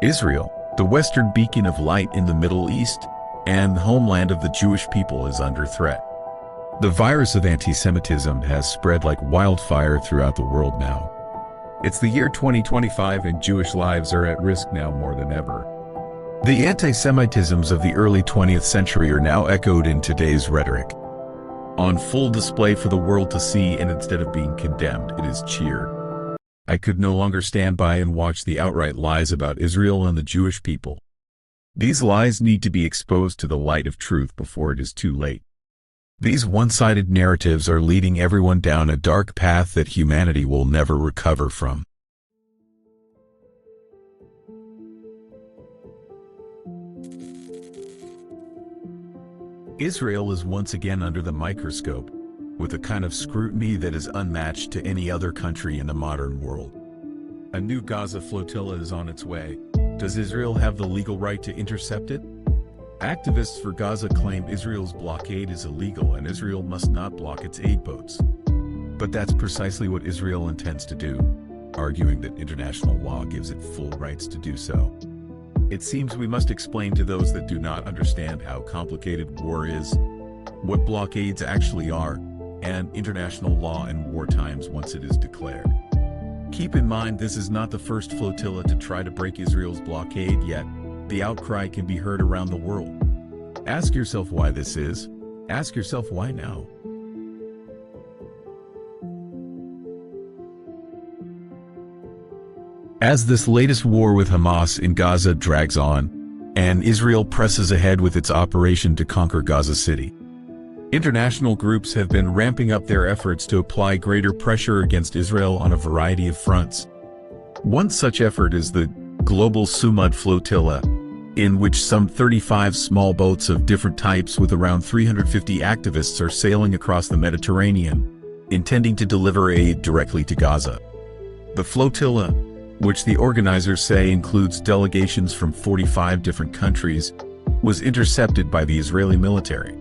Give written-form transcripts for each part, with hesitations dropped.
Israel, the western beacon of light in the Middle East, and the homeland of the Jewish people, is under threat. The virus of anti-Semitism has spread like wildfire throughout the world now. It's the year 2025 and Jewish lives are at risk now more than ever. The anti-Semitisms of the early 20th century are now echoed in today's rhetoric. On full display for the world to see, and instead of being condemned, it is cheered. I could no longer stand by and watch the outright lies about Israel and the Jewish people. These lies need to be exposed to the light of truth before it is too late. These one-sided narratives are leading everyone down a dark path that humanity will never recover from. Israel is once again under the microscope, with a kind of scrutiny that is unmatched to any other country in the modern world. A new Gaza flotilla is on its way. Does Israel have the legal right to intercept it? Activists for Gaza claim Israel's blockade is illegal and Israel must not block its aid boats. But that's precisely what Israel intends to do, arguing that international law gives it full rights to do so. It seems we must explain to those that do not understand how complicated war is, what blockades actually are, and international law in war times once it is declared. Keep in mind, this is not the first flotilla to try to break Israel's blockade, yet the outcry can be heard around the world. Ask yourself why this is. Ask yourself why now. As this latest war with Hamas in Gaza drags on, and Israel presses ahead with its operation to conquer Gaza City, international groups have been ramping up their efforts to apply greater pressure against Israel on a variety of fronts. One such effort is the Global Sumud Flotilla, in which some 35 small boats of different types with around 350 activists are sailing across the Mediterranean, intending to deliver aid directly to Gaza. The flotilla, which the organizers say includes delegations from 45 different countries, was intercepted by the Israeli military.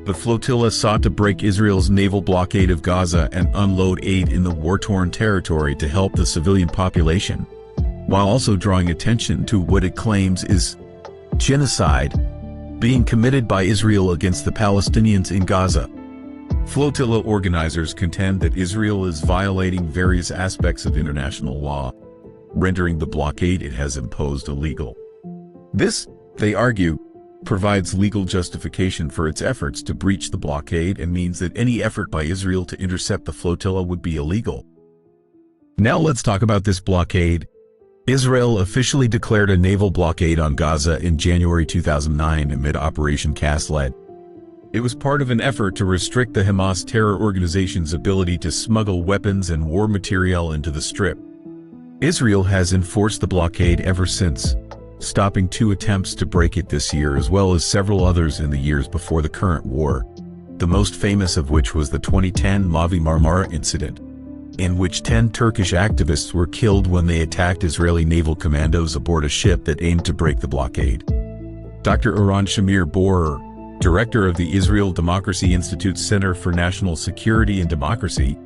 The flotilla sought to break Israel's naval blockade of Gaza and unload aid in the war-torn territory to help the civilian population, while also drawing attention to what it claims is genocide being committed by Israel against the Palestinians in Gaza. Flotilla organizers contend that Israel is violating various aspects of international law, rendering the blockade it has imposed illegal. This, they argue, provides legal justification for its efforts to breach the blockade and means that any effort by Israel to intercept the flotilla would be illegal. Now let's talk about this blockade. Israel officially declared a naval blockade on Gaza in January 2009 amid Operation Cast Lead. It was part of an effort to restrict the Hamas terror organization's ability to smuggle weapons and war material into the Strip. Israel has enforced the blockade ever since, stopping 2 attempts to break it this year as well as several others in the years before the current war, the most famous of which was the 2010 Mavi Marmara incident, in which 10 Turkish activists were killed when they attacked Israeli naval commandos aboard a ship that aimed to break the blockade. Dr. Eran Shamir Borer, director of the Israel Democracy Institute's Center for National Security and Democracy,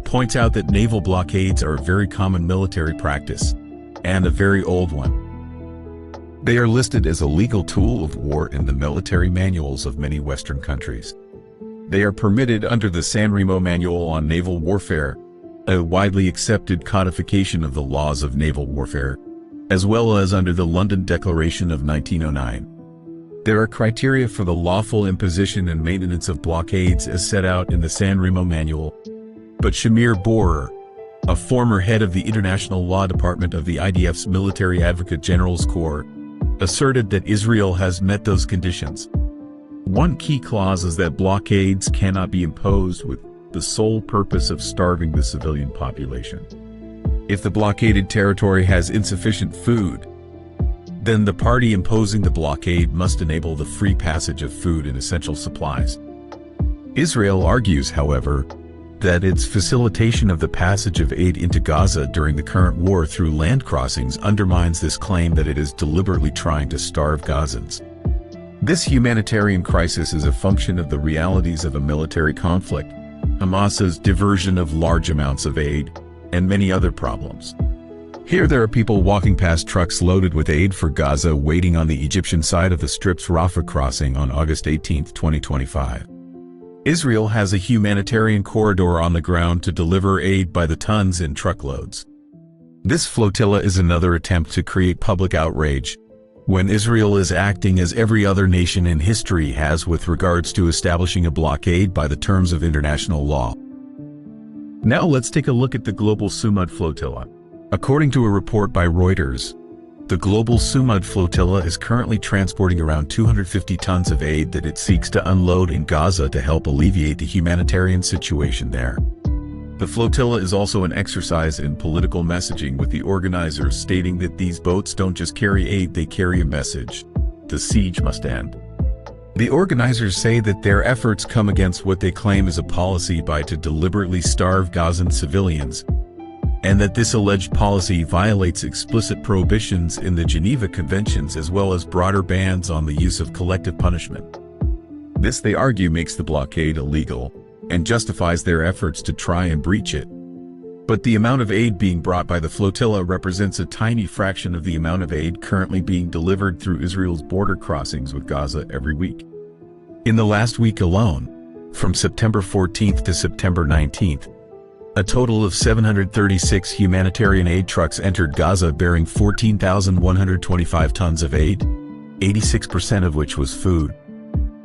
points out that naval blockades are a very common military practice, and a very old one. They are listed as a legal tool of war in the military manuals of many Western countries. They are permitted under the San Remo Manual on Naval Warfare, a widely accepted codification of the laws of naval warfare, as well as under the London Declaration of 1909. There are criteria for the lawful imposition and maintenance of blockades as set out in the San Remo Manual, but Shamir Borer, a former head of the International Law Department of the IDF's Military Advocate General's Corps, asserted that Israel has met those conditions. One key clause is that blockades cannot be imposed with the sole purpose of starving the civilian population. If the blockaded territory has insufficient food, then the party imposing the blockade must enable the free passage of food and essential supplies. Israel argues, however, that its facilitation of the passage of aid into Gaza during the current war through land crossings undermines this claim that it is deliberately trying to starve Gazans. This humanitarian crisis is a function of the realities of a military conflict, Hamas's diversion of large amounts of aid, and many other problems. Here there are people walking past trucks loaded with aid for Gaza waiting on the Egyptian side of the Strip's Rafah crossing on August 18, 2025. Israel has a humanitarian corridor on the ground to deliver aid by the tons in truckloads. This flotilla is another attempt to create public outrage, when Israel is acting as every other nation in history has with regards to establishing a blockade by the terms of international law. Now let's take a look at the global Sumud flotilla. According to a report by Reuters, the global Sumud flotilla is currently transporting around 250 tons of aid that it seeks to unload in Gaza to help alleviate the humanitarian situation there. The flotilla is also an exercise in political messaging, with the organizers stating that these boats don't just carry aid, they carry a message: the siege must end. The organizers say that their efforts come against what they claim is a policy to deliberately starve Gazan civilians, and that this alleged policy violates explicit prohibitions in the Geneva Conventions as well as broader bans on the use of collective punishment. This, they argue, makes the blockade illegal and justifies their efforts to try and breach it. But the amount of aid being brought by the flotilla represents a tiny fraction of the amount of aid currently being delivered through Israel's border crossings with Gaza every week. In the last week alone, from September 14th to September 19th, a total of 736 humanitarian aid trucks entered Gaza bearing 14,125 tons of aid, 86% of which was food.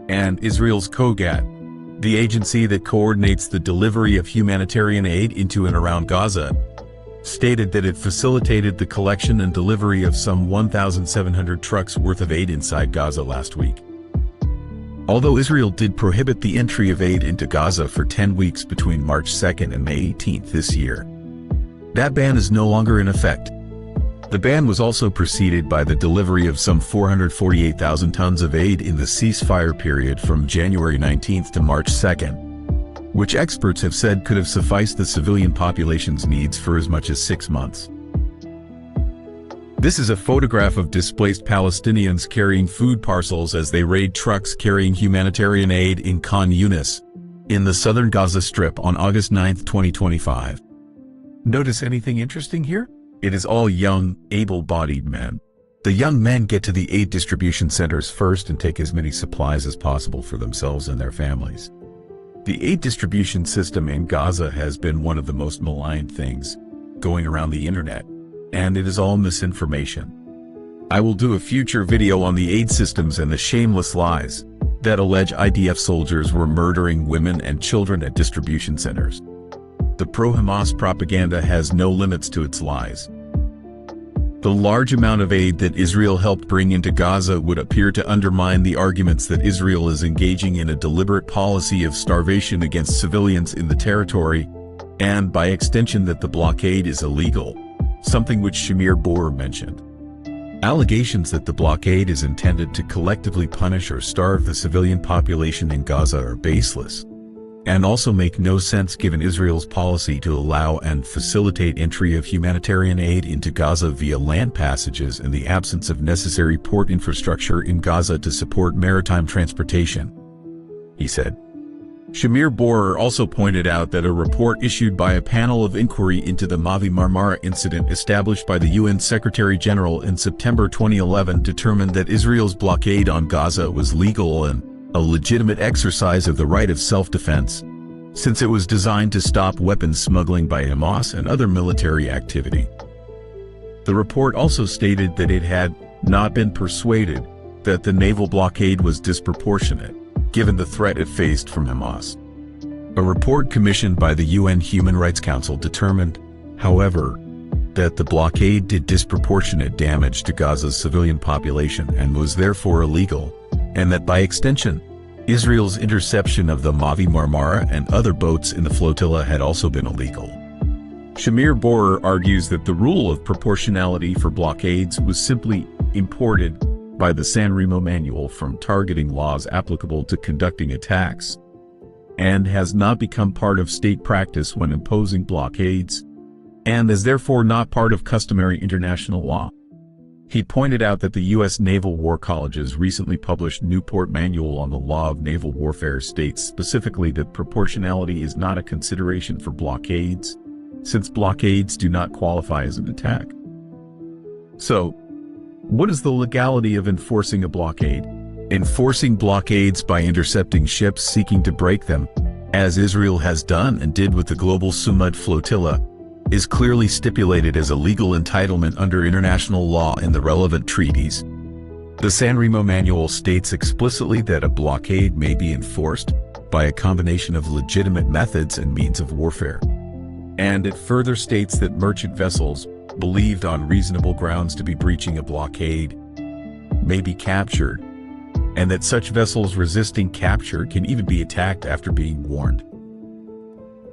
And Israel's COGAT, the agency that coordinates the delivery of humanitarian aid into and around Gaza, stated that it facilitated the collection and delivery of some 1,700 trucks worth of aid inside Gaza last week. Although Israel did prohibit the entry of aid into Gaza for 10 weeks between March 2nd and May 18th this year, that ban is no longer in effect. The ban was also preceded by the delivery of some 448,000 tons of aid in the ceasefire period from January 19th to March 2nd, which experts have said could have sufficed the civilian population's needs for as much as 6 months. This is a photograph of displaced Palestinians carrying food parcels as they raid trucks carrying humanitarian aid in Khan Yunis, in the southern Gaza Strip on August 9, 2025. Notice anything interesting here? It is all young, able-bodied men. The young men get to the aid distribution centers first and take as many supplies as possible for themselves and their families. The aid distribution system in Gaza has been one of the most maligned things going around the internet, and it is all misinformation. I will do a future video on the aid systems and the shameless lies that allege IDF soldiers were murdering women and children at distribution centers. The pro-Hamas propaganda has no limits to its lies. The large amount of aid that Israel helped bring into Gaza would appear to undermine the arguments that Israel is engaging in a deliberate policy of starvation against civilians in the territory, and by extension that the blockade is illegal, something which Shamir Boer mentioned. Allegations that the blockade is intended to collectively punish or starve the civilian population in Gaza are baseless, and also make no sense given Israel's policy to allow and facilitate entry of humanitarian aid into Gaza via land passages and the absence of necessary port infrastructure in Gaza to support maritime transportation, he said. Shamir Boer also pointed out that a report issued by a panel of inquiry into the Mavi Marmara incident established by the UN Secretary-General in September 2011 determined that Israel's blockade on Gaza was legal and a legitimate exercise of the right of self-defense, since it was designed to stop weapons smuggling by Hamas and other military activity. The report also stated that it had not been persuaded that the naval blockade was disproportionate, given the threat it faced from Hamas. A report commissioned by the UN Human Rights Council determined, however, that the blockade did disproportionate damage to Gaza's civilian population and was therefore illegal, and that by extension, Israel's interception of the Mavi Marmara and other boats in the flotilla had also been illegal. Shamir Boer argues that the rule of proportionality for blockades was simply imported by the San Remo Manual from targeting laws applicable to conducting attacks, and has not become part of state practice when imposing blockades, and is therefore not part of customary international law. He pointed out that the U.S. Naval War College's recently published Newport Manual on the Law of Naval Warfare states specifically that proportionality is not a consideration for blockades, since blockades do not qualify as an attack. So, what is the legality of enforcing a blockade? Enforcing blockades by intercepting ships seeking to break them, as Israel has done and did with the global Sumud flotilla, is clearly stipulated as a legal entitlement under international law in the relevant treaties. The San Remo Manual states explicitly that a blockade may be enforced by a combination of legitimate methods and means of warfare. And it further states that merchant vessels, believed on reasonable grounds to be breaching a blockade, may be captured, and that such vessels resisting capture can even be attacked after being warned.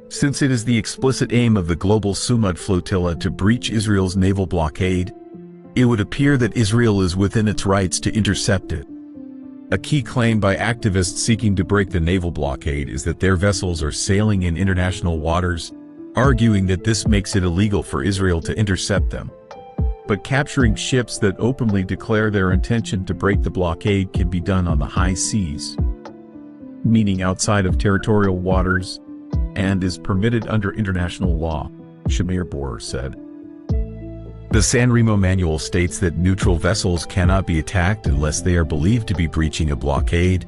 Since it is the explicit aim of the global Sumud flotilla to breach Israel's naval blockade, it would appear that Israel is within its rights to intercept it. A key claim by activists seeking to break the naval blockade is that their vessels are sailing in international waters, arguing that this makes it illegal for Israel to intercept them. But capturing ships that openly declare their intention to break the blockade can be done on the high seas, meaning outside of territorial waters, and is permitted under international law, Shamir Borer said. The San Remo Manual states that neutral vessels cannot be attacked unless they are believed to be breaching a blockade,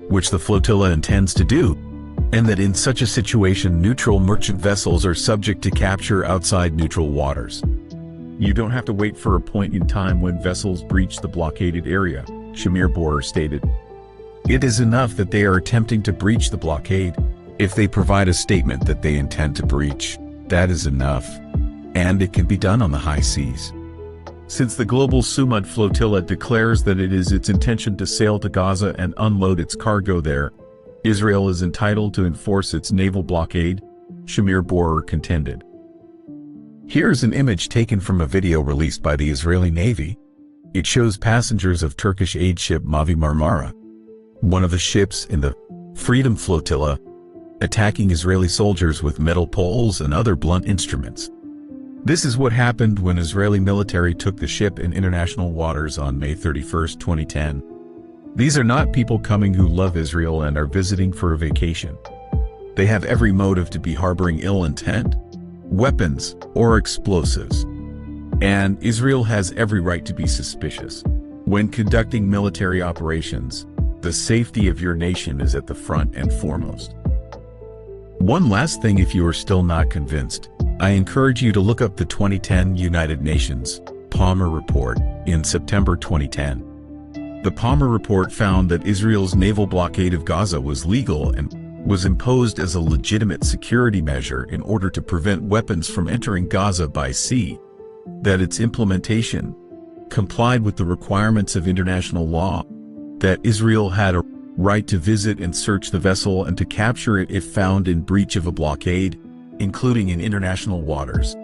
which the flotilla intends to do, and that in such a situation neutral merchant vessels are subject to capture outside neutral waters. You don't have to wait for a point in time when vessels breach the blockaded area, Shamir Borer stated. It is enough that they are attempting to breach the blockade. If they provide a statement that they intend to breach, that is enough. And it can be done on the high seas. Since the global Sumud flotilla declares that it is its intention to sail to Gaza and unload its cargo there, Israel is entitled to enforce its naval blockade, Shamir Borer contended. Here's an image taken from a video released by the Israeli Navy. It shows passengers of Turkish aid ship Mavi Marmara, one of the ships in the Freedom Flotilla, attacking Israeli soldiers with metal poles and other blunt instruments. This is what happened when Israeli military took the ship in international waters on May 31, 2010. These are not people coming who love Israel and are visiting for a vacation. They have every motive to be harboring ill intent, weapons, or explosives. And Israel has every right to be suspicious. When conducting military operations, the safety of your nation is at the front and foremost. One last thing, if you are still not convinced, I encourage you to look up the 2010 United Nations Palmer Report in September 2010. The Palmer Report found that Israel's naval blockade of Gaza was legal and was imposed as a legitimate security measure in order to prevent weapons from entering Gaza by sea, that its implementation complied with the requirements of international law, that Israel had a right to visit and search the vessel and to capture it if found in breach of a blockade, including in international waters.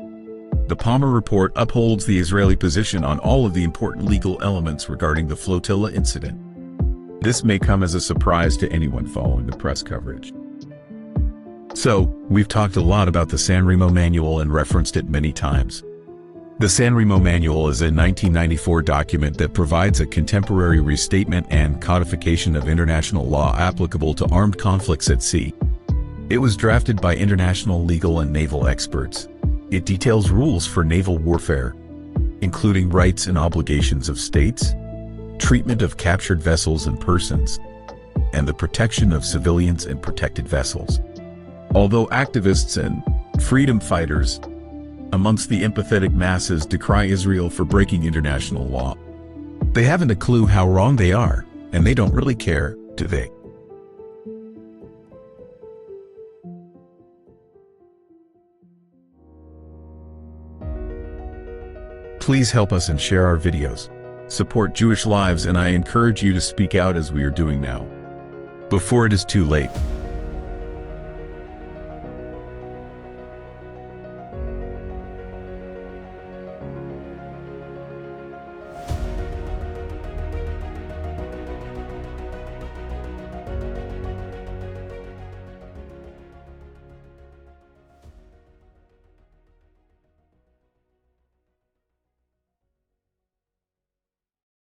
The Palmer Report upholds the Israeli position on all of the important legal elements regarding the flotilla incident. This may come as a surprise to anyone following the press coverage. So, we've talked a lot about the San Remo Manual and referenced it many times. The San Remo Manual is a 1994 document that provides a contemporary restatement and codification of international law applicable to armed conflicts at sea. It was drafted by international legal and naval experts. It details rules for naval warfare, including rights and obligations of states, treatment of captured vessels and persons, and the protection of civilians and protected vessels. Although activists and freedom fighters amongst the empathetic masses decry Israel for breaking international law, they haven't a clue how wrong they are, and they don't really care, do they? Please help us and share our videos. Support Jewish lives, and I encourage you to speak out as we are doing now, before it is too late.